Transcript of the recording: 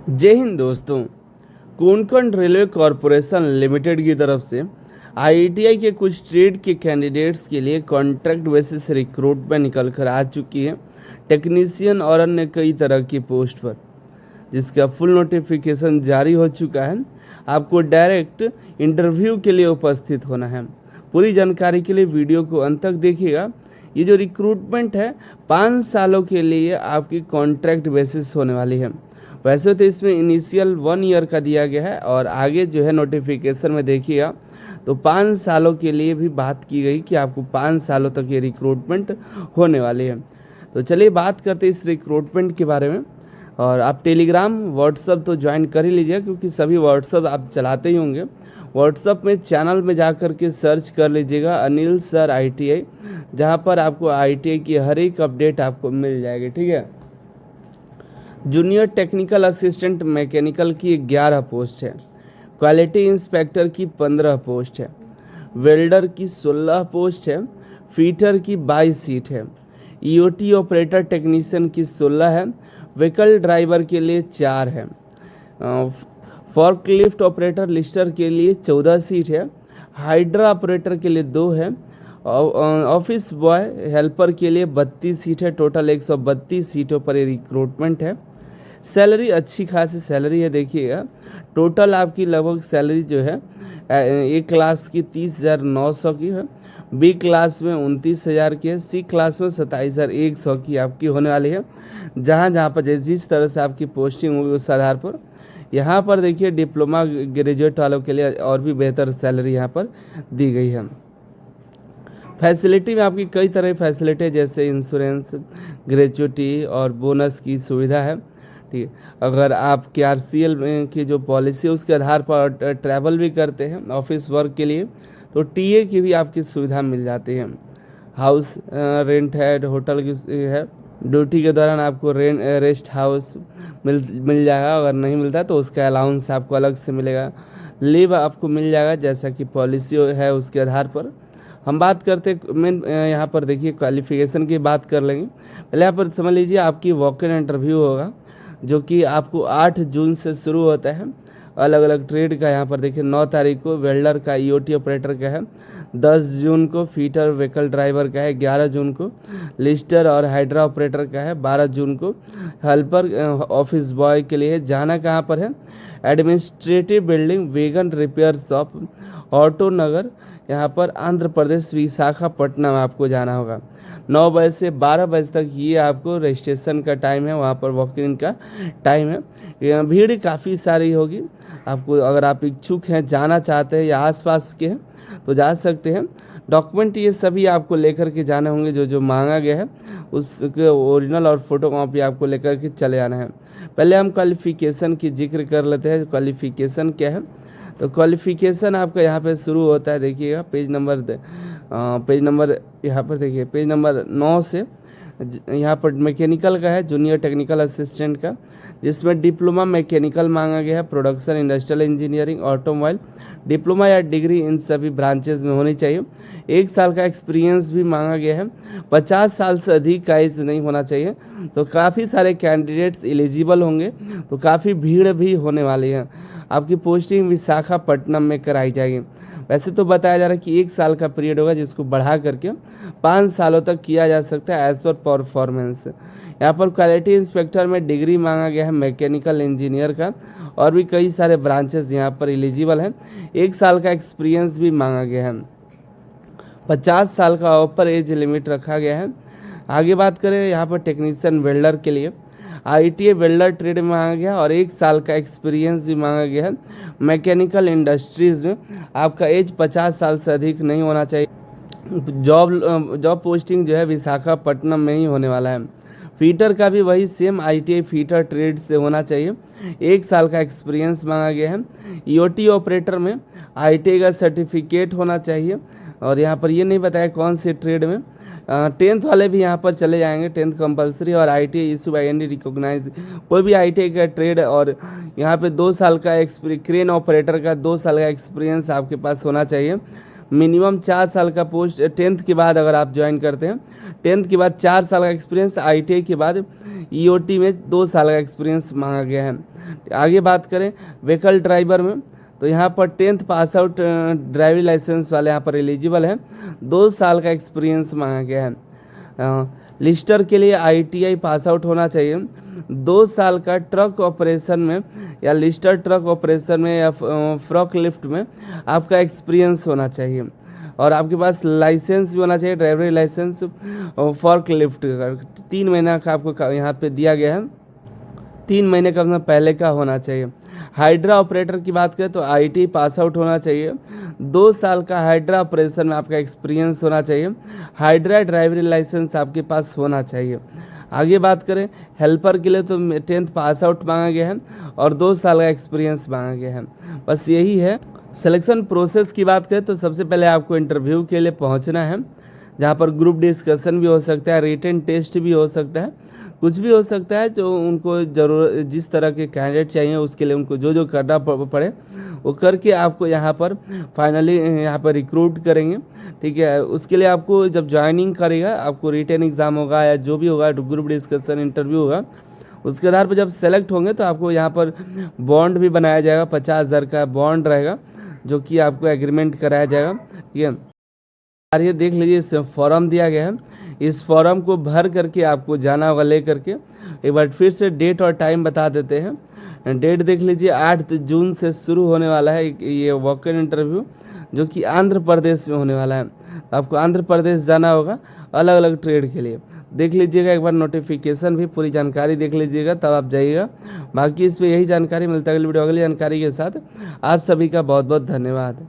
जय हिंद दोस्तों। Konkan railway corporation limited की तरफ से आईटीआई के कुछ ट्रेड के कैंडिडेट्स के लिए कॉन्ट्रैक्ट बेसिस रिक्रूटमेंट निकल कर आ चुकी है, टेक्नीशियन और अन्य कई तरह की पोस्ट पर, जिसका फुल नोटिफिकेशन जारी हो चुका है। आपको डायरेक्ट इंटरव्यू के लिए उपस्थित होना है। पूरी जानकारी के लिए वीडियो को अंत तक देखिएगा। ये जो रिक्रूटमेंट है 5 सालों के लिए आपकी कॉन्ट्रैक्ट बेसिस होने वाली है। वैसे तो इसमें इनिशियल 1 ईयर का दिया गया है और आगे जो है नोटिफिकेशन में देखिएगा तो 5 सालों के लिए भी बात की गई कि आपको 5 सालों तक ये रिक्रूटमेंट होने वाली है। तो चलिए बात करते हैं इस रिक्रूटमेंट के बारे में। और आप टेलीग्राम व्हाट्सअप तो ज्वाइन कर ही लीजिए, क्योंकि सभी व्हाट्सअप आप चलाते ही होंगे। व्हाट्सअप में चैनल में जा कर के सर्च कर लीजिएगा अनिल सर आईटीआई, जहाँ पर आपको आईटीआई की हर एक अपडेट आपको मिल जाएगी। ठीक है। जूनियर टेक्निकल असिस्टेंट मैकेनिकल की 11 पोस्ट है, क्वालिटी इंस्पेक्टर की 15 पोस्ट है, वेल्डर की 16 पोस्ट है, फीटर की 22 सीट है, ईओटी ऑपरेटर टेक्नीशियन की 16 है, व्हीकल ड्राइवर के लिए 4 है, फॉर्कलिफ्ट ऑपरेटर लिस्टर के लिए 14 सीट है, हाइड्रा ऑपरेटर के लिए 2 है, ऑफिस बॉय हेल्पर के लिए 32 सीट है। टोटल 132 सीटों पर ये रिक्रूटमेंट है। सैलरी अच्छी खासी सैलरी है, देखिएगा। टोटल आपकी लगभग सैलरी जो है ए क्लास की 30,900 की है, बी क्लास में 29,000 की है, सी क्लास में 27,100 की आपकी होने वाली है। जहाँ जहाँ पर जिस तरह से आपकी पोस्टिंग होगी उस आधार पर यहाँ पर देखिए डिप्लोमा ग्रेजुएट वालों के लिए और भी बेहतर सैलरी यहाँ पर दी गई है। फैसिलिटी में आपकी कई तरह की फैसिलिटी जैसे इंश्योरेंस, ग्रेजुइटी और बोनस की सुविधा है। ठीक है। अगर आप KRCL में की जो पॉलिसी है उसके आधार पर ट्रैवल भी करते हैं ऑफिस वर्क के लिए तो टीए की भी आपकी सुविधा मिल जाती है। हाउस रेंट है, होटल की है। ड्यूटी के दौरान आपको रेस्ट हाउस मिल जाएगा, अगर नहीं मिलता तो उसका अलाउंस आपको अलग से मिलेगा। लीव आपको मिल जाएगा जैसा कि पॉलिसी है उसके आधार पर। हम बात करते मेन यहाँ पर देखिए क्वालिफिकेशन की बात कर लेंगे। पहले यहाँ पर समझ लीजिए आपकी वॉक इन इंटरव्यू होगा, जो कि आपको 8 जून से शुरू होता है। अलग अलग ट्रेड का यहाँ पर देखिए 9 तारीख को वेल्डर का, ईओटी ऑपरेटर का है, 10 जून को फीटर व्हीकल ड्राइवर का है, 11 जून को लिस्टर और हाइड्रा ऑपरेटर का है, 12 जून को हेल्पर ऑफिस बॉय के लिए। जाना कहाँ पर है? Administrative building, wagon repair shop, auto Nagar, यहाँ पर आंध्र प्रदेश विशाखापट्टनम आपको जाना होगा। 9 बजे से 12 बजे तक ये आपको रजिस्ट्रेशन का टाइम है, वहाँ पर वॉक इन का टाइम है। भीड़ काफ़ी सारी होगी। आपको अगर आप इच्छुक हैं, जाना चाहते हैं या आसपास के हैं तो जा सकते हैं। डॉक्यूमेंट ये सभी आपको लेकर के जाने होंगे, जो जो मांगा गया है उसके ओरिजिनल और फोटो कॉपी आपको लेकर के चले आना है। पहले हम क्वालिफ़िकेशन की जिक्र कर लेते हैं। क्वालिफ़िकेशन क्या है? तो क्वालिफ़िकेशन आपका यहाँ पे शुरू होता है, देखिएगा पेज नंबर यहाँ पर देखिए पेज नंबर 9 से। यहाँ पर मैकेनिकल का है, जूनियर टेक्निकल असिस्टेंट का, जिसमें डिप्लोमा मैकेनिकल मांगा गया है, production industrial engineering, automobile diploma या डिग्री इन सभी ब्रांचेज में होनी चाहिए। 1 साल का एक्सपीरियंस भी मांगा गया है। 50 साल से अधिक का एज नहीं होना चाहिए। तो काफ़ी सारे कैंडिडेट्स एलिजिबल होंगे, तो काफ़ी भीड़ भी होने वाली है। आपकी पोस्टिंग विशाखापट्टनम में कराई जाएगी। वैसे तो बताया जा रहा है कि 1 साल का पीरियड होगा, जिसको बढ़ा करके 5 सालों तक किया जा सकता है एज पर परफॉर्मेंस। यहाँ पर क्वालिटी इंस्पेक्टर में डिग्री मांगा गया है मैकेनिकल इंजीनियर का, और भी कई सारे ब्रांचेस यहाँ पर एलिजिबल हैं। 1 साल का एक्सपीरियंस भी मांगा गया है। 50 साल का ऊपर एज लिमिट रखा गया है। आगे बात करें यहाँ पर टेक्नीशियन वेल्डर के लिए आईटीआई वेल्डर ट्रेड में मांगा गया और 1 साल का एक्सपीरियंस भी मांगा गया है। मैकेनिकल इंडस्ट्रीज़ में आपका एज 50 साल से अधिक नहीं होना चाहिए। जॉब पोस्टिंग जो है विशाखापट्टनम में ही होने वाला है। फीटर का भी वही सेम आईटीआई फीटर ट्रेड से होना चाहिए। 1 साल का एक्सपीरियंस मांगा गया है। ईओटी ऑपरेटर में आईटीआई का सर्टिफिकेट होना चाहिए, और यहाँ पर ये नहीं बताया कौन से ट्रेड में। 10th वाले भी यहाँ पर चले जाएंगे, 10th कंपलसरी, और ITI issue by and recognise कोई भी आईटीआई का ट्रेड। और यहाँ पे 2 साल का क्रेन ऑपरेटर का 2 साल का एक्सपीरियंस आपके पास होना चाहिए। मिनिमम 4 साल का पोस्ट 10th के बाद अगर आप ज्वाइन करते हैं, 10th के बाद 4 साल का एक्सपीरियंस, ITI के बाद EOT में 2 साल का एक्सपीरियंस मांगा गया है। आगे बात करें व्हीकल ड्राइवर में, तो यहाँ पर 10th pass out driving licence वाले यहाँ पर एलिजिबल हैं, 2 साल का एक्सपीरियंस मांगा गया है। लिस्टर के लिए ITI पास आउट होना चाहिए, 2 साल का ट्रक ऑपरेशन में या लिस्टर ट्रक ऑपरेशन में या फ्रॉक लिफ्ट में आपका एक्सपीरियंस होना चाहिए, और आपके पास लाइसेंस भी होना चाहिए, ड्राइवरी लाइसेंस फॉर्क लिफ्ट का 3 महीना का आपको यहाँ पे दिया गया है, 3 महीने का अपना पहले का होना चाहिए। हाइड्रा ऑपरेटर की बात करें तो ITI पास आउट होना चाहिए, 2 साल का हाइड्रा ऑपरेशन में आपका एक्सपीरियंस होना चाहिए, हाइड्रा ड्राइवरी लाइसेंस आपके पास होना चाहिए। आगे बात करें हेल्पर के लिए तो 10th पास आउट मांगा गया है और 2 साल का एक्सपीरियंस मांगा गया है। बस यही है। सिलेक्शन प्रोसेस की बात करें तो सबसे पहले आपको इंटरव्यू के लिए पहुंचना है, जहां पर ग्रुप डिस्कशन भी हो सकता है, रिटन टेस्ट भी हो सकता है, कुछ भी हो सकता है। जो उनको जरूर जिस तरह के कैंडिडेट चाहिए उसके लिए उनको जो जो करना पड़े वो करके आपको यहाँ पर फाइनली यहाँ पर रिक्रूट करेंगे, ठीक है। उसके लिए आपको जब ज्वाइनिंग करेगा आपको रिटन एग्ज़ाम होगा या जो भी होगा, ग्रुप डिस्कशन इंटरव्यू होगा, उसके आधार पर जब सेलेक्ट होंगे तो आपको यहाँ पर बॉन्ड भी बनाया जाएगा, 50,000 का बॉन्ड रहेगा जो कि आपको एग्रीमेंट कराया जाएगा, ठीक है। और ये देख लीजिए इस फॉर्म दिया गया है, इस फॉर्म को भर करके आपको जाना होगा ले करके। एक बार फिर से डेट और टाइम बता देते हैं। डेट देख लीजिए 8 जून से शुरू होने वाला है ये वॉक इन इंटरव्यू, जो कि आंध्र प्रदेश में होने वाला है। आपको आंध्र प्रदेश जाना होगा अलग अलग ट्रेड के लिए। देख लीजिएगा एक बार नोटिफिकेशन भी, पूरी जानकारी देख लीजिएगा तब आप जाइएगा। बाकी इसमें यही जानकारी मिलता है अगली वीडियो अगली जानकारी के साथ। आप सभी का बहुत बहुत धन्यवाद।